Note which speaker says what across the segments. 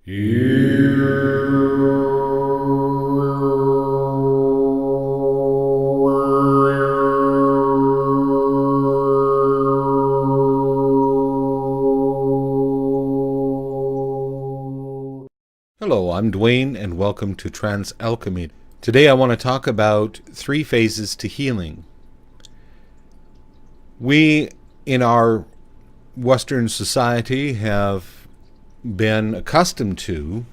Speaker 1: Hello, I'm Dwaine, and welcome to Trance Alchemy. Today I want to talk about 3 phases to healing. We, in our Western society, have been accustomed to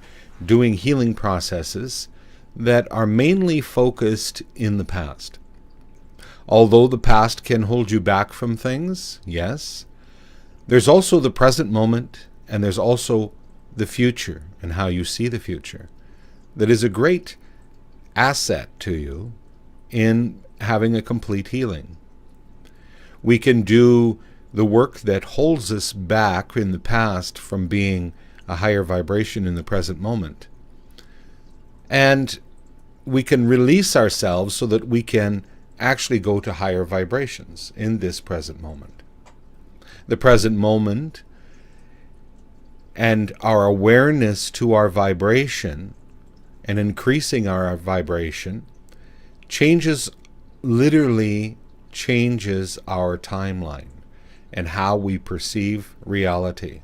Speaker 1: doing healing processes that are mainly focused in the past. Although the past can hold you back from things, yes, there's also the present moment, and there's also the future and how you see the future. That is a great asset to you in having a complete healing. We can do the work that holds us back in the past from being a higher vibration in the present moment. And we can release ourselves so that we can actually go to higher vibrations in this present moment. The present moment and our awareness to our vibration and increasing our vibration literally changes our timeline and how we perceive reality.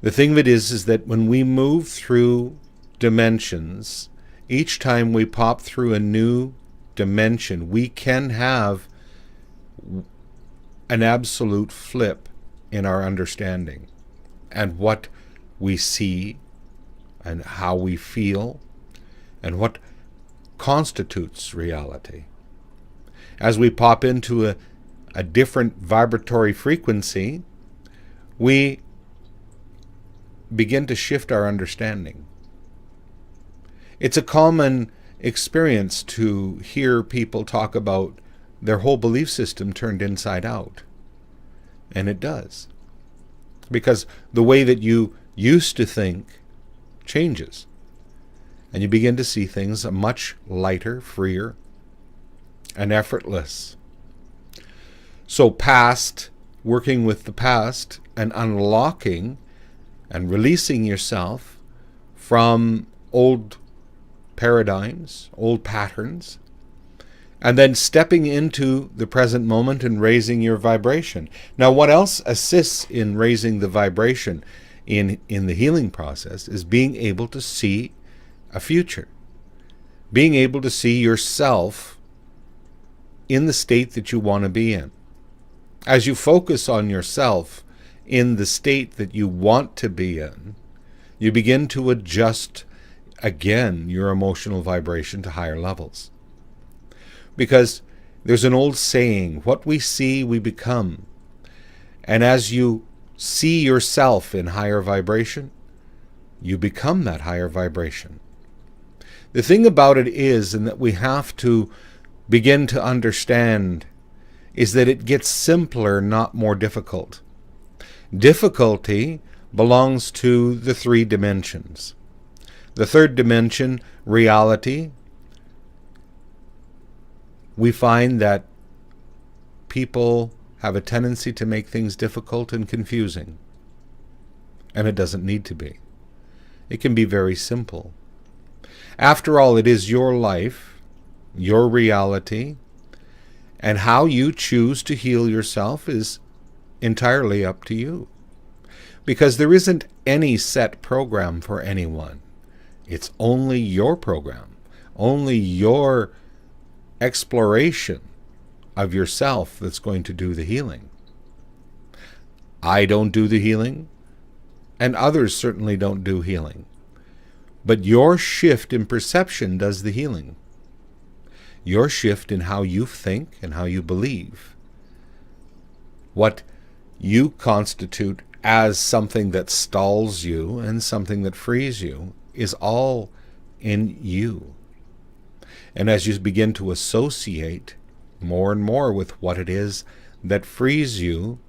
Speaker 1: The thing of it is that when we move through dimensions, each time we pop through a new dimension, we can have an absolute flip in our understanding and what we see and how we feel and what constitutes reality. As we pop into a different vibratory frequency, we begin to shift our understanding. It's a common experience to hear people talk about their whole belief system turned inside out. And it does. Because the way that you used to think changes. And you begin to see things much lighter, freer, and effortless. So working with the past and unlocking and releasing yourself from old paradigms, old patterns, and then stepping into the present moment and raising your vibration. Now, what else assists in raising the vibration in the healing process is being able to see a future. Being able to see yourself in the state that you want to be in. As you focus on yourself in the state that you want to be in, you begin to adjust again your emotional vibration to higher levels. Because there's an old saying, what we see, we become. And as you see yourself in higher vibration, you become that higher vibration. The thing about it is, and that we have to begin to understand, is that it gets simpler, not more difficult. Difficulty belongs to the 3 dimensions. The 3rd dimension, reality, we find that people have a tendency to make things difficult and confusing. And it doesn't need to be. It can be very simple. After all, it is your life, your reality, and how you choose to heal yourself is entirely up to you. Because there isn't any set program for anyone. It's only your program, only your exploration of yourself that's going to do the healing. I don't do the healing, and others certainly don't do healing. But your shift in perception does the healing. Your shift in how you think and how you believe. What you constitute as something that stalls you and something that frees you is all in you. And as you begin to associate more and more with what it is that frees you,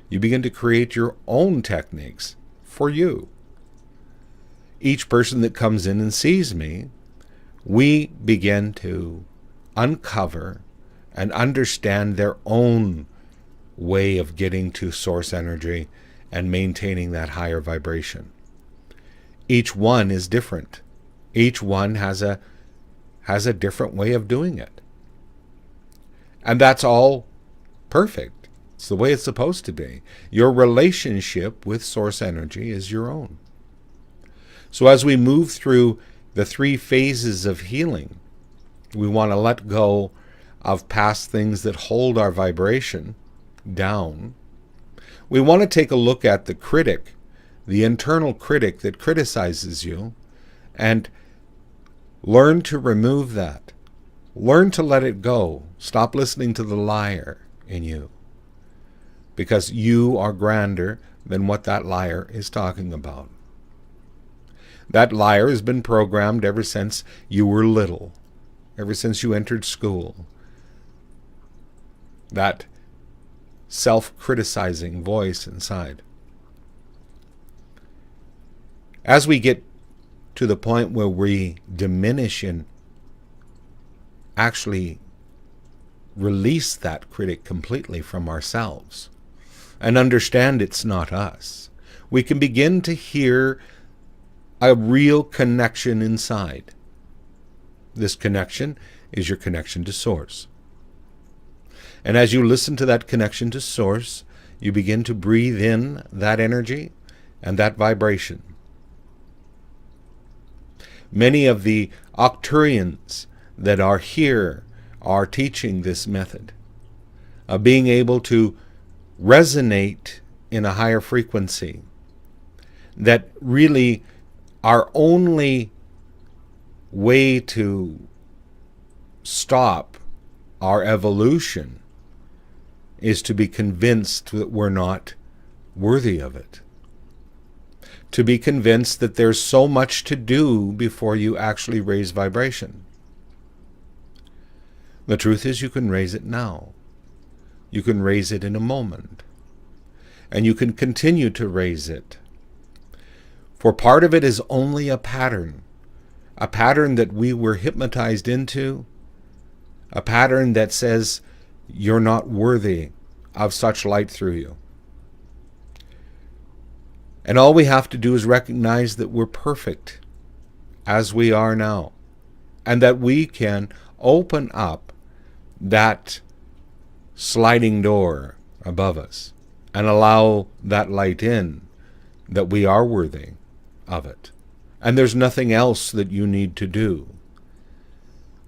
Speaker 1: you begin to create your own techniques for you. Each person that comes in and sees me, we begin to uncover and understand their own way of getting to source energy and maintaining that higher vibration. each one is different. Each one has a different way of doing it. And that's all perfect. It's the way it's supposed to be. Your relationship with source energy is your own. So as we move through the 3 phases of healing, we want to let go of past things that hold our vibration down. We want to take a look at the critic, the internal critic that criticizes you, and learn to remove that. Learn to let it go. Stop listening to the liar in you, because you are grander than what that liar is talking about. That liar has been programmed ever since you were little, ever since you entered school. That self-criticizing voice inside. As we get to the point where we diminish and actually release that critic completely from ourselves and understand it's not us, we can begin to hear a real connection inside. This connection is your connection to Source. And as you listen to that connection to Source, you begin to breathe in that energy and that vibration. Many of the Octurians that are here are teaching this method of being able to resonate in a higher frequency. That really our only way to stop our evolution is to be convinced that we're not worthy of it. To be convinced that there's so much to do before you actually raise vibration. The truth is, you can raise it now. You can raise it in a moment. And you can continue to raise it. For part of it is only a pattern that we were hypnotized into, a pattern that says you're not worthy of such light through you. And all we have to do is recognize that we're perfect as we are now, and that we can open up that sliding door above us and allow that light in, that we are worthy of it. And there's nothing else that you need to do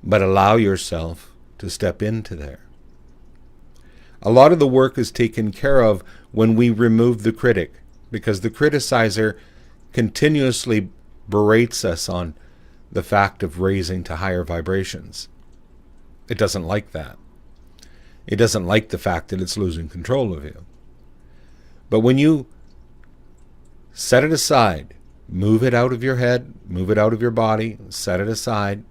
Speaker 1: but allow yourself to step into there. A lot of the work is taken care of when we remove the critic, because the criticizer continuously berates us on the fact of raising to higher vibrations. It doesn't like that. It doesn't like the fact that it's losing control of you. But when you set it aside, move it out of your head, move it out of your body, set it aside,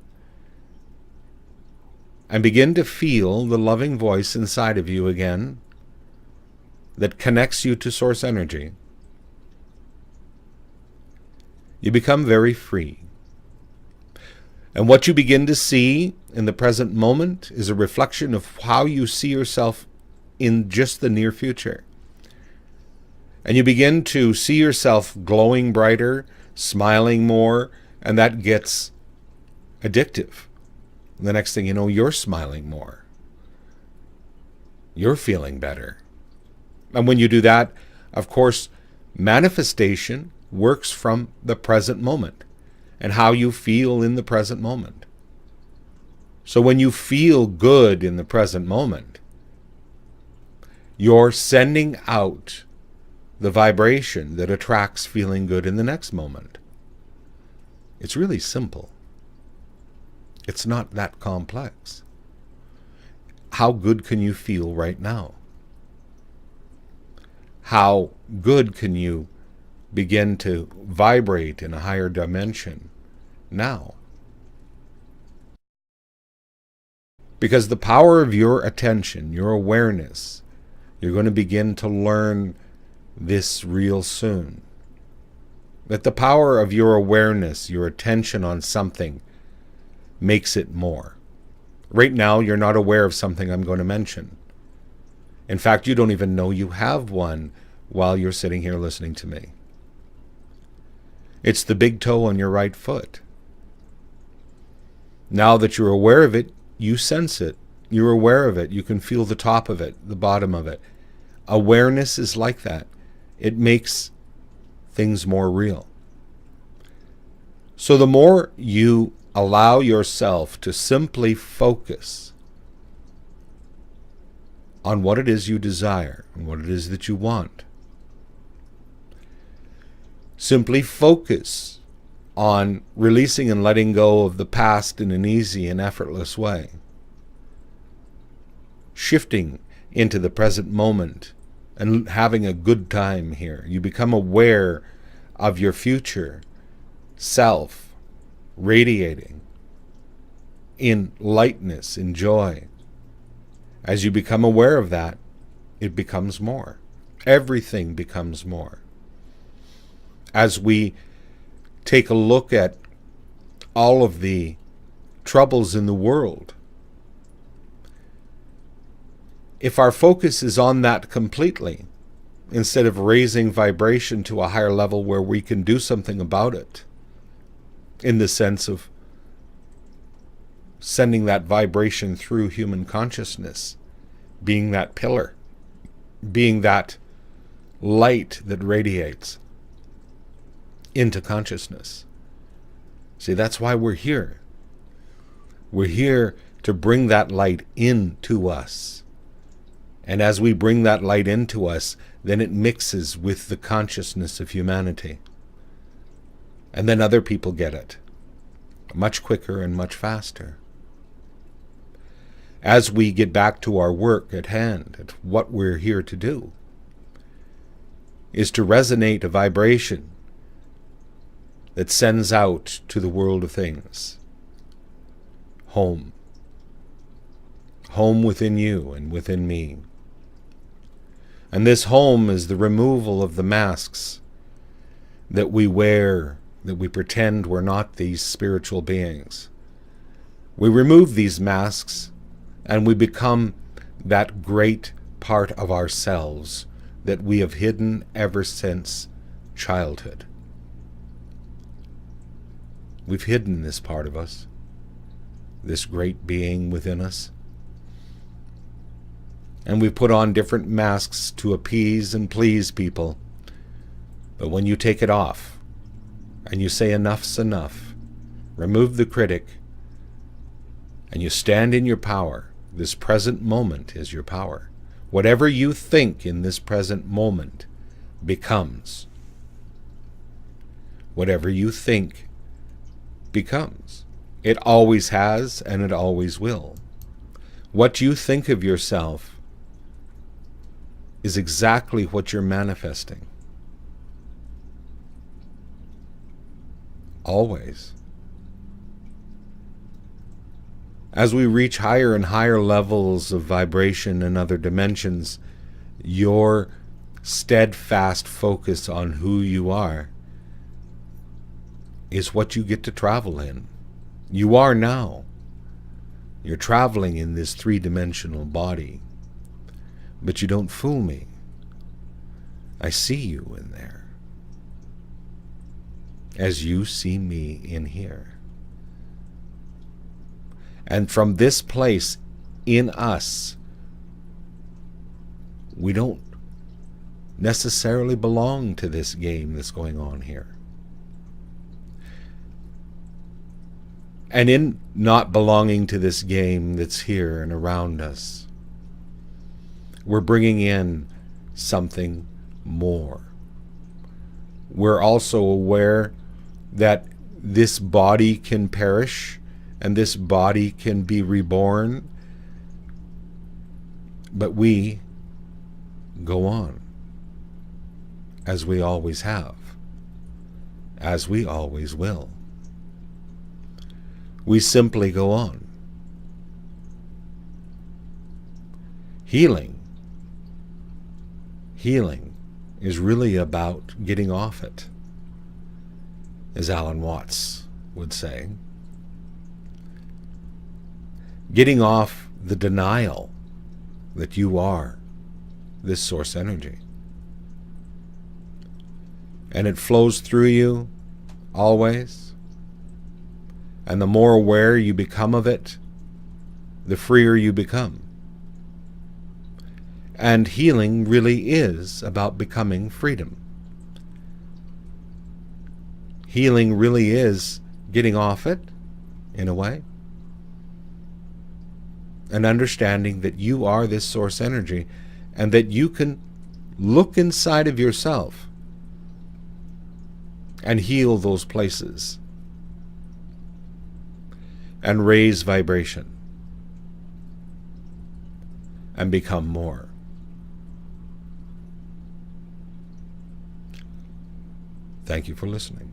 Speaker 1: and begin to feel the loving voice inside of you again that connects you to source energy, you become very free. And what you begin to see in the present moment is a reflection of how you see yourself in just the near future. And you begin to see yourself glowing brighter, smiling more, and that gets addictive. And the next thing you know, you're smiling more. You're feeling better. And when you do that, of course, manifestation works from the present moment and how you feel in the present moment. So when you feel good in the present moment, you're sending out the vibration that attracts feeling good in the next moment. It's really simple. It's not that complex. How good can you feel right now? How good can you begin to vibrate in a higher dimension now? Because the power of your attention, your awareness, you're going to begin to learn this real soon. That the power of your awareness, your attention on something, makes it more. Right now, you're not aware of something I'm going to mention. In fact, you don't even know you have one while you're sitting here listening to me. It's the big toe on your right foot. Now that you're aware of it, you sense it. You're aware of it. You can feel the top of it, the bottom of it. Awareness is like that. It makes things more real. So the more you allow yourself to simply focus on what it is you desire and what it is that you want, simply focus on releasing and letting go of the past in an easy and effortless way, shifting into the present moment and having a good time here. You become aware of your future self radiating in lightness, in joy. As you become aware of that, it becomes more. Everything becomes more. As we take a look at all of the troubles in the world, if our focus is on that completely, instead of raising vibration to a higher level where we can do something about it, in the sense of sending that vibration through human consciousness, being that pillar, being that light that radiates into consciousness. See, that's why we're here. We're here to bring that light into us. And as we bring that light into us, then it mixes with the consciousness of humanity. And then other people get it much quicker and much faster. As we get back to our work at hand, at what we're here to do, is to resonate a vibration that sends out to the world of things. Home. Home within you and within me. And this home is the removal of the masks that we wear, that we pretend we're not these spiritual beings. We remove these masks and we become that great part of ourselves that we have hidden ever since childhood. We've hidden this part of us, this great being within us. And we put on different masks to appease and please people. But when you take it off, and you say enough's enough, remove the critic, and you stand in your power, this present moment is your power. Whatever you think in this present moment becomes. Whatever you think becomes. It always has, and it always will. What you think of yourself is exactly what you're manifesting. Always. As we reach higher and higher levels of vibration and other dimensions, your steadfast focus on who you are is what you get to travel in. You are now. You're traveling in this three-dimensional body. But you don't fool me. I see you in there, as you see me in here. And from this place in us, we don't necessarily belong to this game that's going on here. And in not belonging to this game that's here and around us, we're bringing in something more. We're also aware that this body can perish and this body can be reborn, but we go on, as we always have, as we always will. We simply go on. Healing is really about getting off it, as Alan Watts would say. Getting off the denial that you are this source energy. And it flows through you always. And the more aware you become of it, the freer you become. And healing really is about becoming freedom. Healing really is getting off it, in a way, and understanding that you are this source energy, and that you can look inside of yourself and heal those places and raise vibration and become more. Thank you for listening.